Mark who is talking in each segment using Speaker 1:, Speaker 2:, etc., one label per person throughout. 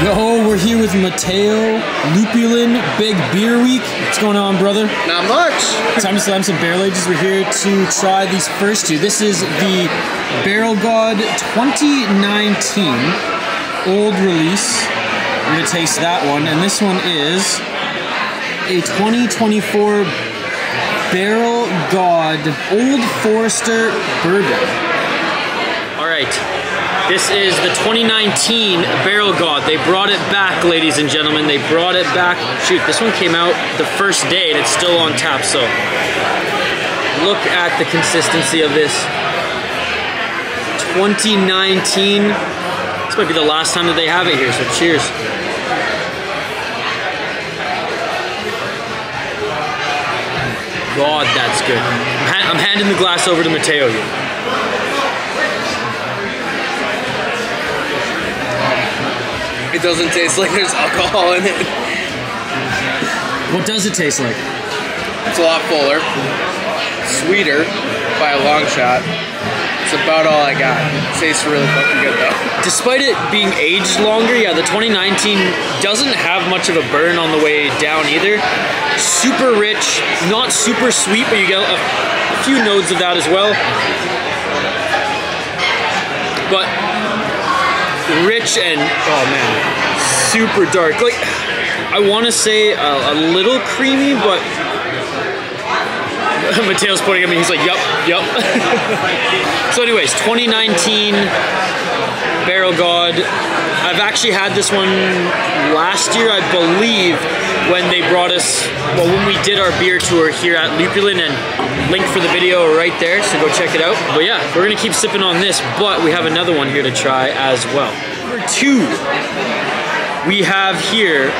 Speaker 1: Yo, we're here with Matteo, Lupulin Big Beer Week. What's going on, brother?
Speaker 2: Not much.
Speaker 1: Time to slam some barrel ages. We're here to try these first two. This is the Barrel God 2019 old release. We're gonna taste that one, and this one is a 2024 Barrel God Old Forester Bourbon. All right. This is the 2019 Barrel God. They brought it back, ladies and gentlemen. They brought it back. Shoot, this one came out the first day and it's still on tap, so look at the consistency of this. 2019. This might be the last time that they have it here, so cheers. God, that's good. I'm handing the glass over to Matteo here.
Speaker 2: It doesn't taste like there's alcohol in it.
Speaker 1: What does it taste like?
Speaker 2: It's a lot fuller, sweeter by a long shot. It's about all I got. It tastes really fucking good though.
Speaker 1: Despite it being aged longer, yeah, the 2019 doesn't have much of a burn on the way down either. Super rich, not super sweet, but you get a few notes of that as well. But rich and, oh man, super dark. Like, I want to say a little creamy, but Matteo's pointing at me, he's like, yup. So anyways, 2019 Barrel God. I've actually had this one last year, I believe, when they brought us, well, when we did our beer tour here at Lupulin, and link for the video right there, so go check it out. But yeah, we're gonna keep sipping on this, but we have another one here to try as well. Number 2, we have here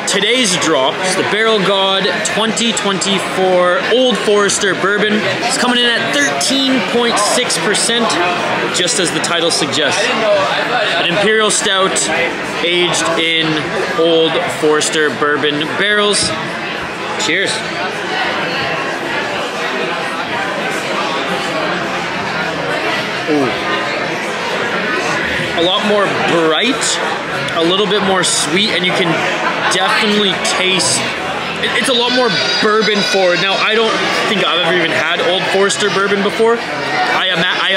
Speaker 1: today's drops, the Barrel God 2024 Old Forester Bourbon. It's coming in at 13.6%, just as the title suggests. An Imperial Stout aged in Old Forester Bourbon barrels. Cheers. Ooh. A lot more bright, a little bit more sweet, and you can definitely taste, it's a lot more bourbon forward. Now, I don't think I've ever even had Old Forester bourbon before. I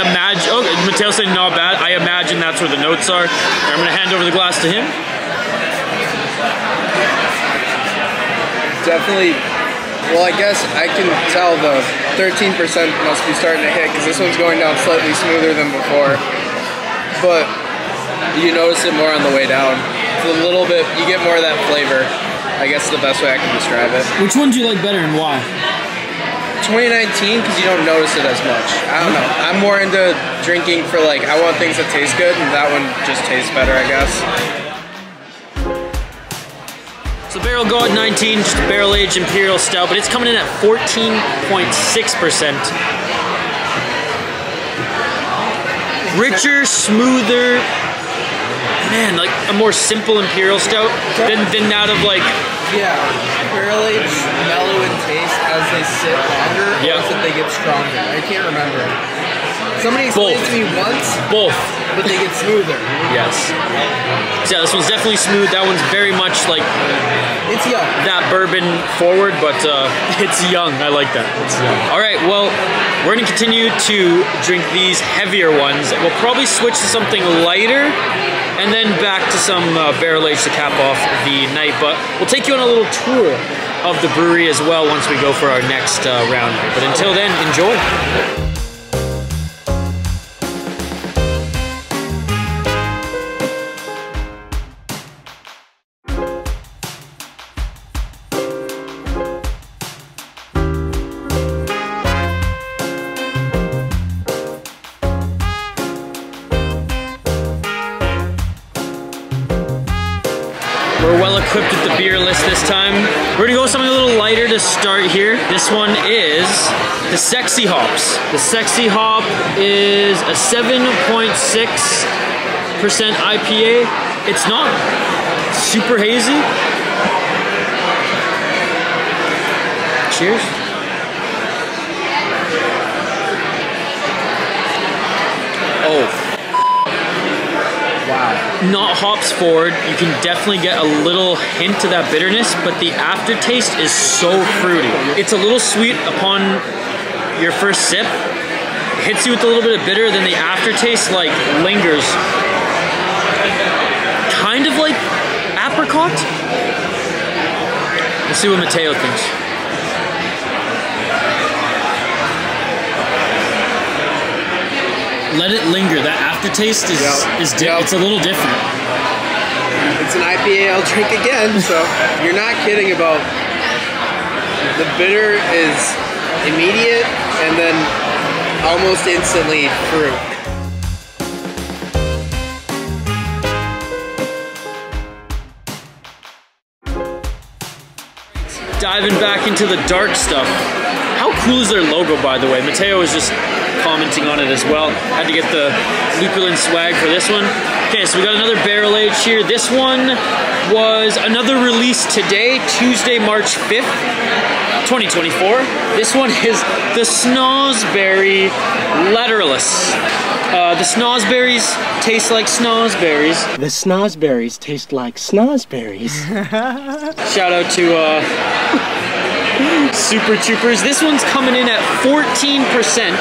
Speaker 1: imagine, oh, Matteo said not bad. I imagine that's where the notes are. I'm gonna hand over the glass to him.
Speaker 2: Definitely, well, I guess I can tell the 13% must be starting to hit, because this one's going down slightly smoother than before. But you notice it more on the way down. It's a little bit, you get more of that flavor. I guess the best way I can describe it.
Speaker 1: Which one do you like better and why?
Speaker 2: 2019, because you don't notice it as much. I don't know. I'm more into drinking for, like, I want things that taste good, and that one just tastes better, I guess.
Speaker 1: So Barrel God 19, just a barrel-aged Imperial Stout, but it's coming in at 14.6%. Richer, smoother, man, like a more simple Imperial Stout than that of like...
Speaker 2: Yeah, barrel-aged mellow in taste as they sit longer, or as they get stronger. I can't remember. Somebody explained to me once.
Speaker 1: Both.
Speaker 2: But they get smoother.
Speaker 1: Yes. So yeah, this one's definitely smooth. That one's very much like...
Speaker 2: It's young.
Speaker 1: That bourbon forward, but it's young. I like that. It's young. All right, well, we're gonna continue to drink these heavier ones. We'll probably switch to something lighter, and then back to some barrel aged to cap off the night. But we'll take you on a little tour of the brewery as well once we go for our next round here. But until then, enjoy. We're well equipped with the beer list this time. We're gonna go with something a little lighter to start here. This one is the Sexy Hops. The Sexy Hop is a 7.6% IPA. It's not super hazy. Cheers. Oh. Wow. not hops forward. You can definitely get a little hint to that bitterness, but the aftertaste is so fruity. It's a little sweet upon your first sip. Hits you with a little bit of bitter, then the aftertaste like lingers. Kind of like apricot. Let's see what Matteo thinks. Let it linger. That aftertaste is it's a little different.
Speaker 2: It's an IPA I'll drink again, so you're not kidding about the bitter is immediate and then almost instantly fruit.
Speaker 1: Diving back into the dark stuff. How cool is their logo, by the way? Matteo was just commenting on it as well. Had to get the Lupulin swag for this one. Okay, so we got another barrel age here. This one was another release today, Tuesday, March 5th, 2024. This one is the Snozzberry Lateralus. The Snozzberries taste like Snozzberries.
Speaker 3: The Snozzberries taste like Snozzberries.
Speaker 1: Shout out to Super Troopers. This one's coming in at 14%.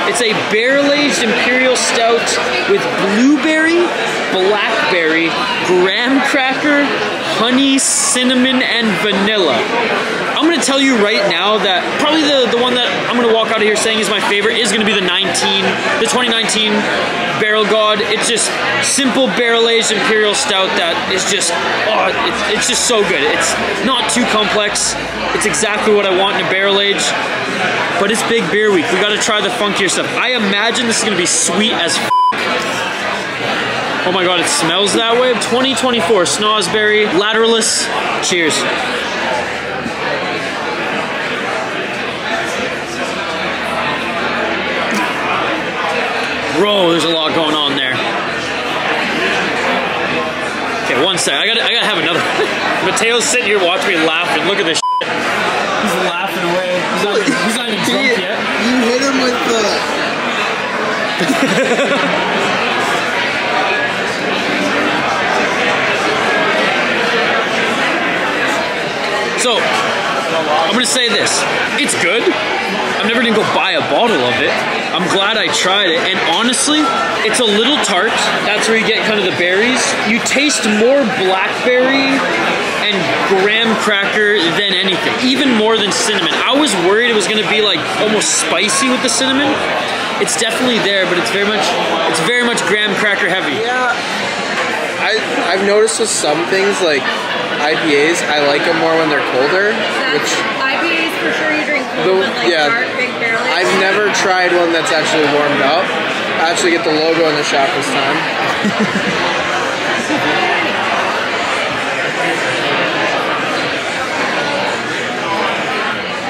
Speaker 1: It's a barrel-aged Imperial Stout with blueberry, blackberry, graham cracker, honey, cinnamon, and vanilla. I'm gonna tell you right now that probably the one that I'm gonna walk out of here saying is my favorite is gonna be the 2019 Barrel God. It's just simple barrel-aged Imperial Stout that is just, oh, it's just so good. It's not too complex. It's exactly what I want in a barrel age. But it's Big Beer Week. We gotta try the funkier stuff. I imagine this is gonna be sweet as f. Oh my god, it smells that way. 2024 Snozzberry Lateralus. Cheers. Bro, there's a lot going on there. Okay, one sec. I gotta have another. Matteo's sitting here watching me laughing. Look at this shit. He's laughing away. He's not even drunk yet.
Speaker 2: You hit him with the...
Speaker 1: So, I'm gonna say this. It's good. I'm never gonna go buy a bottle of it. I'm glad I tried it, and honestly, it's a little tart. That's where you get kind of the berries. You taste more blackberry and graham cracker than anything, even more than cinnamon. I was worried it was gonna be like almost spicy with the cinnamon. It's definitely there, but it's very much graham cracker heavy.
Speaker 2: Yeah, I've noticed with some things like IPAs, I like them more when they're colder. Which
Speaker 4: IPAs for sure you drink cold, but like dark, big barrel.
Speaker 2: I've never tried one that's actually warmed up. I actually get the logo in the shop this time.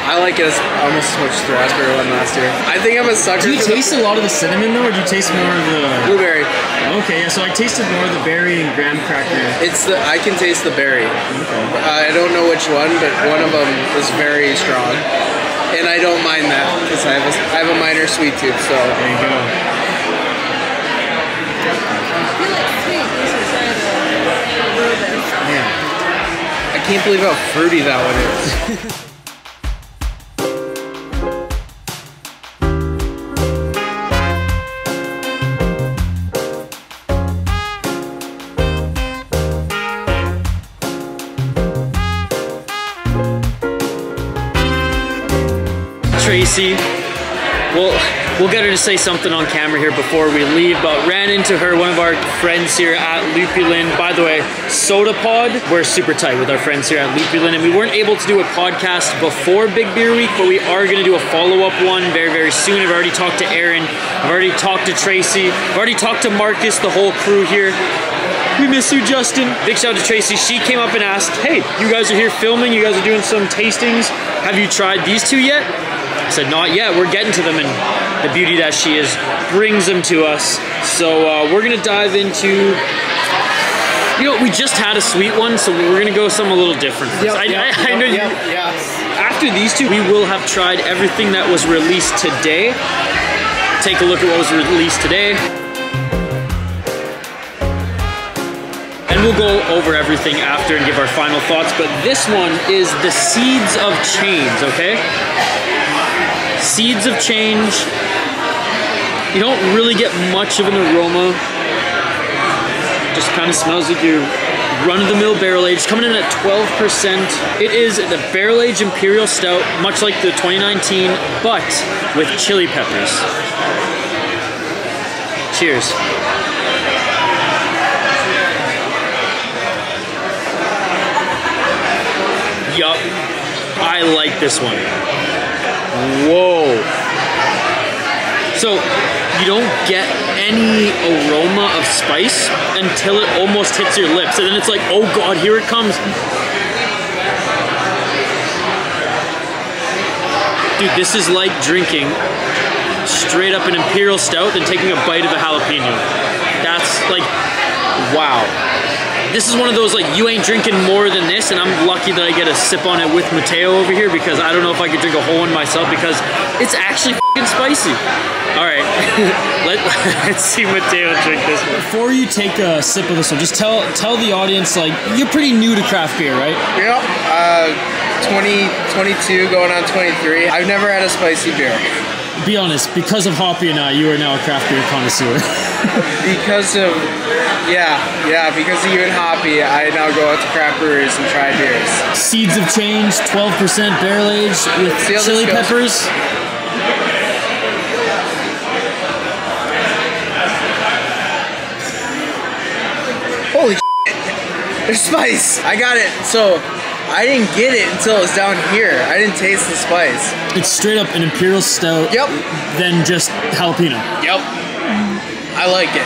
Speaker 2: I like it almost as much as the raspberry one last year. I think I'm a sucker.
Speaker 1: Do you taste a lot of the cinnamon though, or do you taste more of the
Speaker 2: blueberry?
Speaker 1: Okay, yeah. So I tasted more of the berry and graham cracker.
Speaker 2: I can taste the berry.
Speaker 1: Okay.
Speaker 2: I don't know which one, but one of them is very strong, and I don't mind that because I have a minor sweet tooth. So
Speaker 1: there you go.
Speaker 4: I feel like sweet. You should try the Rubus.
Speaker 2: Man, I can't believe how fruity that one is.
Speaker 1: Tracy, we'll get her to say something on camera here before we leave, but ran into her, one of our friends here at Lupulin. By the way, Soda Pod, we're super tight with our friends here at Lupulin, and we weren't able to do a podcast before Big Beer Week, but we are going to do a follow-up one very, very soon. I've already talked to Aaron, I've already talked to Tracy, I've already talked to Marcus, the whole crew here. We miss you, Justin. Big shout out to Tracy. She came up and asked, hey, you guys are here filming, you guys are doing some tastings. Have you tried these two yet? I said, not yet, we're getting to them, and the beauty that she is brings them to us. So we're gonna dive into, you know, we just had a sweet one, so we're gonna go some a little different. I know after these two, we will have tried everything that was released today. Take a look at what was released today. we'll go over everything after and give our final thoughts, but this one is the Seeds of Change, okay? Seeds of Change. You don't really get much of an aroma. Just kind of smells like your run-of-the-mill barrel aged, coming in at 12%. It is the barrel aged Imperial Stout, much like the 2019, but with chili peppers. Cheers. Yup, I like this one. Whoa. So, you don't get any aroma of spice until it almost hits your lips. And then it's like, oh God, here it comes. Dude, this is like drinking straight up an Imperial Stout and taking a bite of a jalapeno. That's like, wow. This is one of those, like, you ain't drinking more than this, and I'm lucky that I get a sip on it with Matteo over here, because I don't know if I could drink a whole one myself, because it's actually f***ing spicy. All right, let's see Matteo drink this one. Before you take a sip of this one, just tell the audience, like, you're pretty new to craft beer, right?
Speaker 2: Yep, 22 going on 23. I've never had a spicy beer.
Speaker 1: Be honest, because of Hoppy and I, you are now a craft beer connoisseur.
Speaker 2: Because of, yeah, because of you and Hoppy, I now go out to craft breweries and try beers.
Speaker 1: Seeds of Change, 12% barrel aged with chili peppers.
Speaker 2: Holy shit, there's spice. I got it. So I didn't get it until it was down here. I didn't taste the spice.
Speaker 1: It's straight up an Imperial Stout.
Speaker 2: Yep.
Speaker 1: Then just jalapeno.
Speaker 2: Yep. I like it.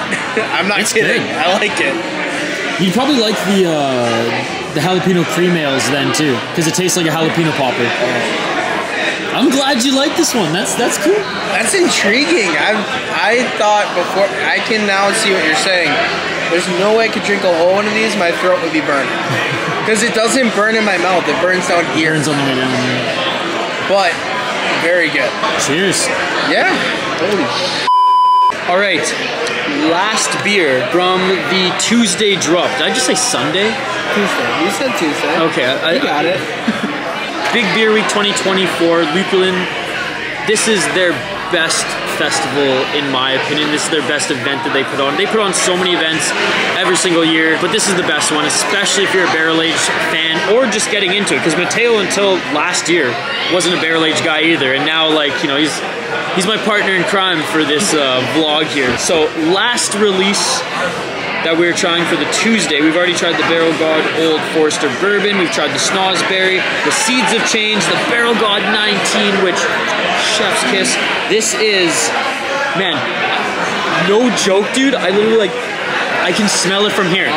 Speaker 2: I'm not kidding.
Speaker 1: Good.
Speaker 2: I like it.
Speaker 1: You'd probably like the jalapeno cream ales then too, because it tastes like a jalapeno popper. I'm glad you like this one. That's cool.
Speaker 2: That's intriguing. I thought before. I can now see what you're saying. There's no way I could drink a whole one of these. My throat would be burning. Because it doesn't burn in my mouth. It burns down here.
Speaker 1: Burns on the way down.
Speaker 2: But very good.
Speaker 1: Cheers.
Speaker 2: Yeah. Holy shit.
Speaker 1: All right, last beer from the Tuesday drop. Did I just say Sunday?
Speaker 2: Tuesday. You said Tuesday.
Speaker 1: Okay,
Speaker 2: you got it.
Speaker 1: Big Beer Week 2024, Lupulin. This is their best festival, in my opinion. This is their best event that they put on. They put on so many events every single year, but this is the best one, especially if you're a barrel-aged fan or just getting into it, because Matteo, until last year, wasn't a barrel-aged guy either, and now, like, you know, he's my partner in crime for this vlog here. So, last release that we're trying for the Tuesday, we've already tried the Barrel God Old Forester Bourbon, we've tried the Snozzberry, the Seeds of Change, the Barrel God 19, which, chef's kiss. This is, man, no joke, dude, I literally, like, I can smell it from here.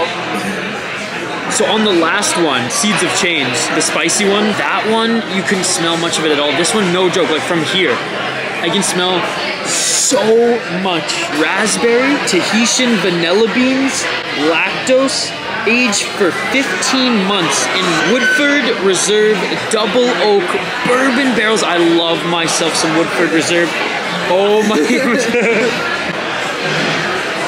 Speaker 1: So on the last one, Seeds of Change, the spicy one, that one, you couldn't smell much of it at all. This one, no joke, like from here, I can smell so much raspberry, Tahitian vanilla beans, lactose, aged for 15 months in Woodford Reserve Double Oak Bourbon barrels. I love myself some Woodford Reserve. Oh my God.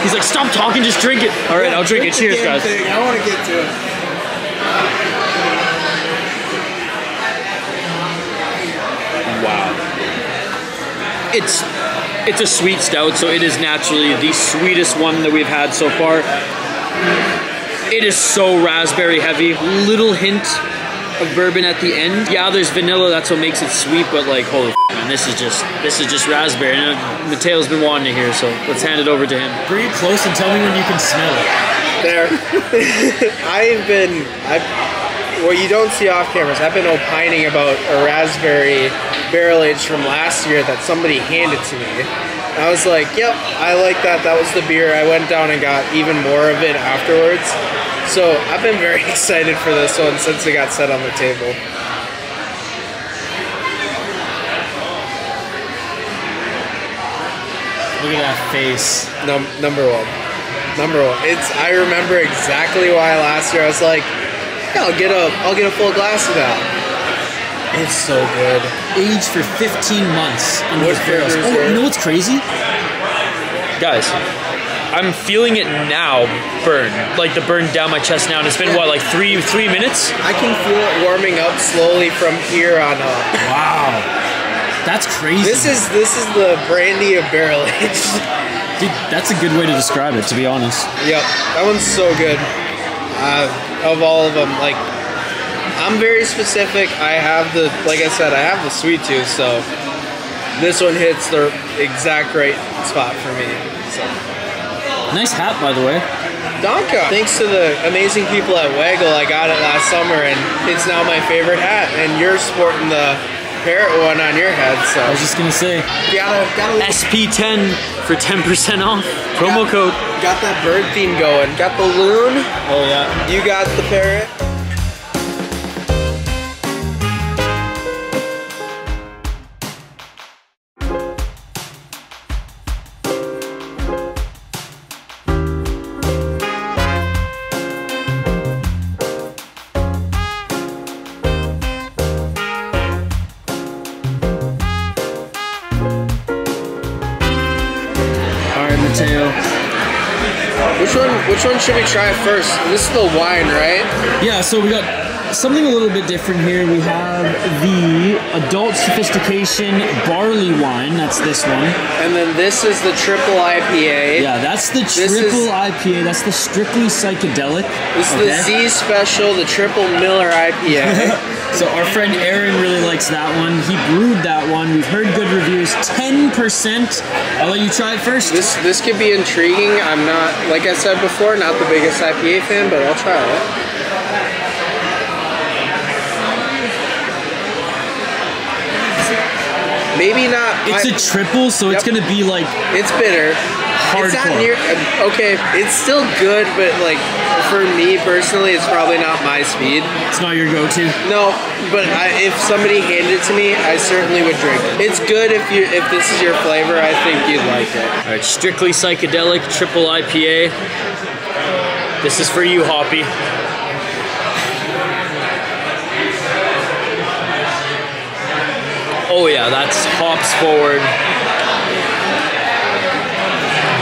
Speaker 1: He's like, stop talking, just drink it. All right, I'll drink it. Cheers, guys.
Speaker 2: I want to get to it.
Speaker 1: Wow. It's a sweet stout, so it is naturally the sweetest one that we've had so far. It is so raspberry heavy. Little hint of bourbon at the end. Yeah, there's vanilla, that's what makes it sweet, but like, holy man, this is just raspberry. And Matteo's been wanting to hear, so let's hand it over to him. Bring it close and tell me when you can smell it.
Speaker 2: There. What you don't see off cameras, I've been opining about a raspberry barrel aged from last year that somebody handed to me. I was like, yep, I like that. That was the beer. I went down and got even more of it afterwards. So I've been very excited for this one since it got set on the table.
Speaker 1: Look at that face.
Speaker 2: Number one. I remember exactly why last year I was like, yeah, I'll get a full glass of that.
Speaker 1: It's so good. Aged for 15 months in those barrels. Oh, you know what's crazy? Guys, I'm feeling it now burn, like the burn down my chest now, and it's been what, like three minutes?
Speaker 2: I can feel it warming up slowly from here on up.
Speaker 1: Wow, that's crazy.
Speaker 2: This is the brandy of barrel aged.
Speaker 1: Dude, that's a good way to describe it, to be honest.
Speaker 2: Yep, that one's so good. Of all of them, like, I'm very specific. I have the, like I said, I have the sweet tooth, so this one hits the exact right spot for me. So.
Speaker 1: Nice hat, by the way.
Speaker 2: Danke. Thanks to the amazing people at Waggle, I got it last summer, and it's now my favorite hat. And you're sporting the parrot one on your head, so.
Speaker 1: I was just gonna say.
Speaker 2: Gotta
Speaker 1: SP10 for 10% off. Promo code.
Speaker 2: Got that bird theme going. Got the loon.
Speaker 1: Oh yeah.
Speaker 2: You got the parrot.
Speaker 1: Matteo.
Speaker 2: Which one should we try first? This is the wine, right?
Speaker 1: Yeah, so we got something a little bit different here. We have the Adult Sophistication Barley wine. That's this one.
Speaker 2: And then this is the Triple IPA.
Speaker 1: Yeah, that's the Triple IPA. That's the Strictly Psychedelic.
Speaker 2: This is the Z Special, the Triple Miller IPA.
Speaker 1: So our friend Aaron really likes that one. He brewed that one. We've heard good reviews. 10%. I'll let you try it first.
Speaker 2: This could be intriguing. I'm not, like I said before, not the biggest IPA fan, but I'll try it. Maybe not.
Speaker 1: It's a triple, so it's gonna be like.
Speaker 2: It's bitter.
Speaker 1: Hardcore.
Speaker 2: It's not near. Okay, it's still good, but like for me personally, it's probably not my speed.
Speaker 1: It's not your go-to.
Speaker 2: No, but if somebody handed it to me, I certainly would drink it. It's good if this is your flavor. I think you'd like it.
Speaker 1: All right, Strictly Psychedelic Triple IPA. This is for you, Hoppy. Oh yeah, that's hops forward.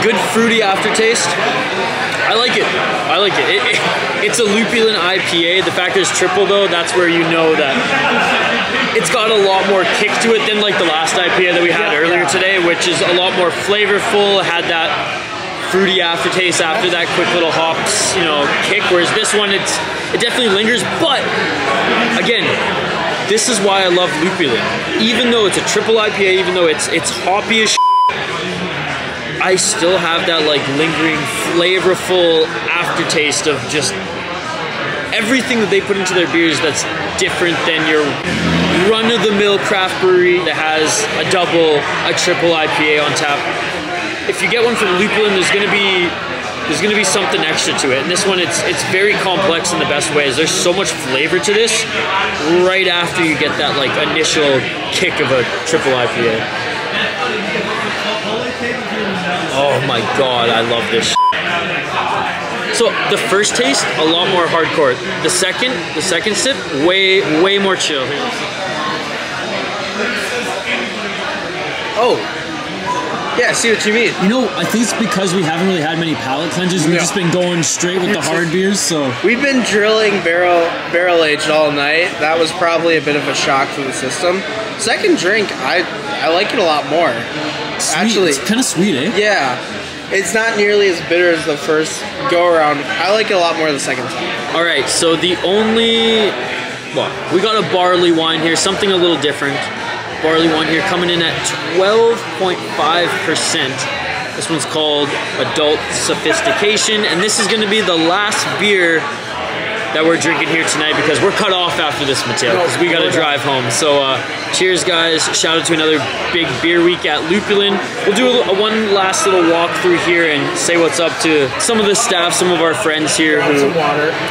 Speaker 1: Good fruity aftertaste. I like it. I like it. It's a lupulin IPA. The fact there's triple though, that's where you know that it's got a lot more kick to it than like the last IPA that we had earlier today, which is a lot more flavorful, had that fruity aftertaste after that quick little hops, you know, kick. Whereas this one, it definitely lingers, but again, this is why I love lupulin. Even though it's a triple IPA, even though it's hoppy as I still have that like lingering, flavorful aftertaste of just everything that they put into their beers that's different than your run-of-the-mill craft brewery that has a double, a triple IPA on tap. If you get one from Lupulin, there's gonna be something extra to it. And this one, it's very complex in the best ways. There's so much flavor to this right after you get that like initial kick of a triple IPA. Oh my god, I love this. So the first taste, a lot more hardcore. The second sip, way more chill.
Speaker 2: Oh. Yeah, I see what you mean.
Speaker 1: You know, I think it's because we haven't really had many palate cleanses. We've just been going straight with the hard beers, so.
Speaker 2: We've been drilling barrel aged all night. That was probably a bit of a shock to the system. Second drink, I like it a lot more.
Speaker 1: Sweet.
Speaker 2: Actually,
Speaker 1: it's kind of sweet, eh?
Speaker 2: Yeah. It's not nearly as bitter as the first go around. I like it a lot more the second time.
Speaker 1: All right, so we got a barley wine here, something a little different. Barley wine here coming in at 12.5%. This one's called Adult Sophistication, and this is going to be the last beer that we're drinking here tonight because we're cut off after this, Matteo, because we got to drive home. So cheers, guys. Shout out to another big beer week at Lupulin. We'll do one last little walk through here and say what's up to some of the staff, some of our friends here who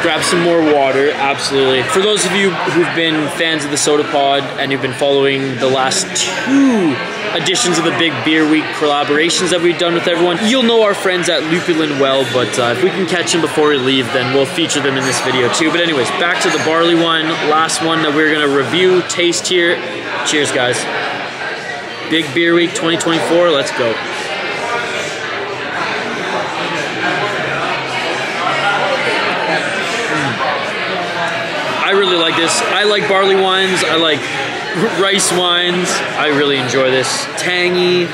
Speaker 1: grab some more water. Absolutely. For those of you who've been fans of the Soda Pod and who've been following the last 2 editions of the Big Beer Week collaborations that we've done with everyone, you'll know our friends at Lupulin well, but if we can catch them before we leave, then we'll feature them in this video too. But anyways, back to the barley wine, last one that we're gonna review, taste here. Cheers, guys. Big Beer Week 2024, let's go. I really like this. I like barley wines. I like rice wines. I really enjoy this. Tangy,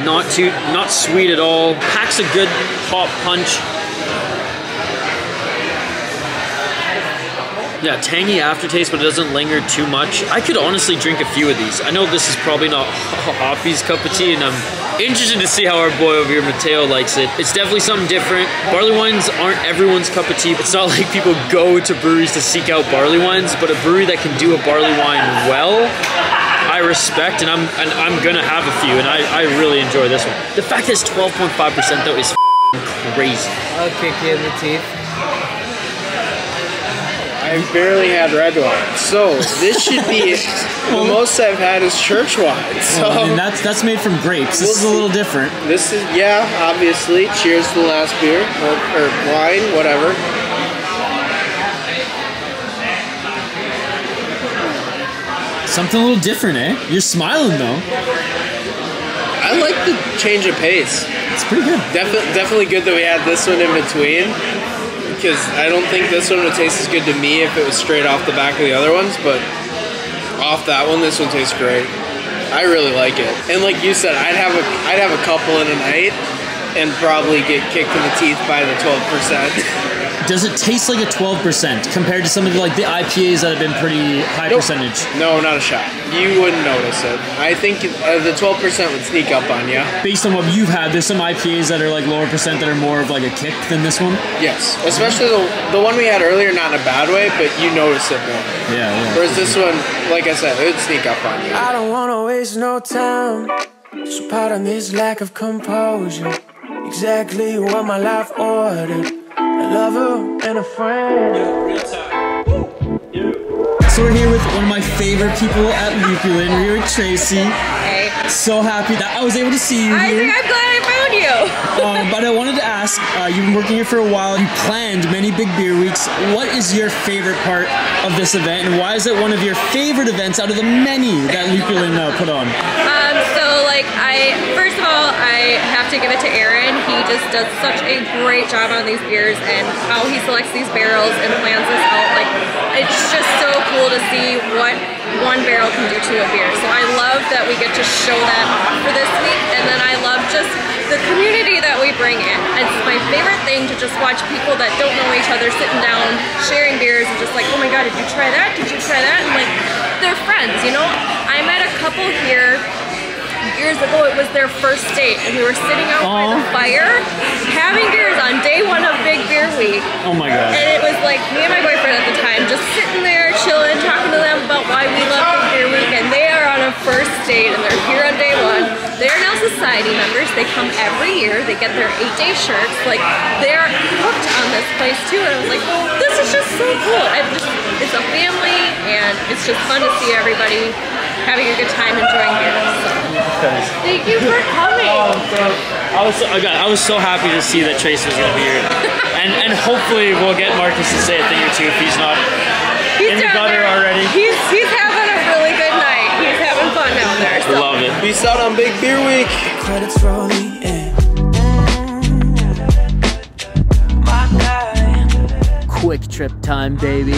Speaker 1: not sweet at all. Packs a good hop punch. Yeah, tangy aftertaste, but it doesn't linger too much. I could honestly drink a few of these. I know this is probably not Hoppy's cup of tea, and I'm interested to see how our boy over here, Matteo, likes it. It's definitely something different. Barley wines aren't everyone's cup of tea. It's not like people go to breweries to seek out barley wines, but a brewery that can do a barley wine well, I respect, and I'm gonna have a few, and I really enjoy this one. The fact that it's 12.5% though is crazy.
Speaker 2: I'll kick you in the teeth. I've barely had red wine, so this should be the most I've had is church wine. So
Speaker 1: well, I mean, that's made from grapes. This is a little different.
Speaker 2: This is, yeah, obviously. Cheers to the last beer or wine, whatever.
Speaker 1: Something a little different, eh? You're smiling though.
Speaker 2: I like the change of pace.
Speaker 1: It's pretty good.
Speaker 2: Definitely good that we had this one in between. Because I don't think this one would taste as good to me if it was straight off the back of the other ones, but off that one, this one tastes great. I really like it. And like you said, I'd have a couple in a night and probably get kicked in the teeth by the 12%.
Speaker 1: Does it taste like a 12% compared to some of like the IPAs that have been pretty high percentage?
Speaker 2: No, not a shot. You wouldn't notice it. I think the 12% would sneak up on you.
Speaker 1: Based on what you've had, there's some IPAs that are like lower percent that are more of like a kick than this one?
Speaker 2: Yes, especially the one we had earlier, not in a bad way, but you notice it more.
Speaker 1: Yeah.
Speaker 2: Whereas this one, like I said, it would sneak up on you.
Speaker 5: I don't want to waste no time, so pardon this lack of composure. Exactly what my life ordered. A lover and a friend. So we're here with one of my favorite people at Lupulin. We're here with Tracy.
Speaker 4: Hey.
Speaker 5: So happy that I was able to see you here.
Speaker 4: I'm glad I found you.
Speaker 5: But I wanted to ask, you've been working here for a while. You planned many big beer weeks. What is your favorite part of this event, and why is it one of your favorite events out of the many that Lupulin put on?
Speaker 4: First of all, I have to give it to Aaron. He just does such a great job on these beers and how he selects these barrels and plans this out. Like, it's just so cool to see what one barrel can do to a beer. So I love that we get to show that off for this week, and then I love just the community that we bring in. It's my favorite thing to just watch people that don't know each other sitting down, sharing beers, and just like, oh my god, did you try that? Did you try that? And like, they're friends, you know? I met a couple here years ago. It was their first date, and we were sitting out by the fire having beers on day one of Big Beer Week.
Speaker 1: Oh my god.
Speaker 4: And it was like me and my boyfriend at the time just sitting there chilling, talking to them about why we love Big Beer Week, and they are on a first date and they're here on day one. They're now society members. They come every year. They get their 8-day shirts. Like, they're hooked on this place too, and I was like, this is just so cool. It's a family, and it's just fun to see everybody having a good time enjoying beers. So. Thank you for coming.
Speaker 1: I was so happy to see that Trace was going to be here, and hopefully we'll get Marcus to say a thing or two if he's not in the gutter already.
Speaker 4: He's having a really good night. He's having fun out there. So.
Speaker 1: Love it.
Speaker 2: Peace out on Big Beer Week.
Speaker 5: Credits rolling in.
Speaker 1: Quick trip time, baby.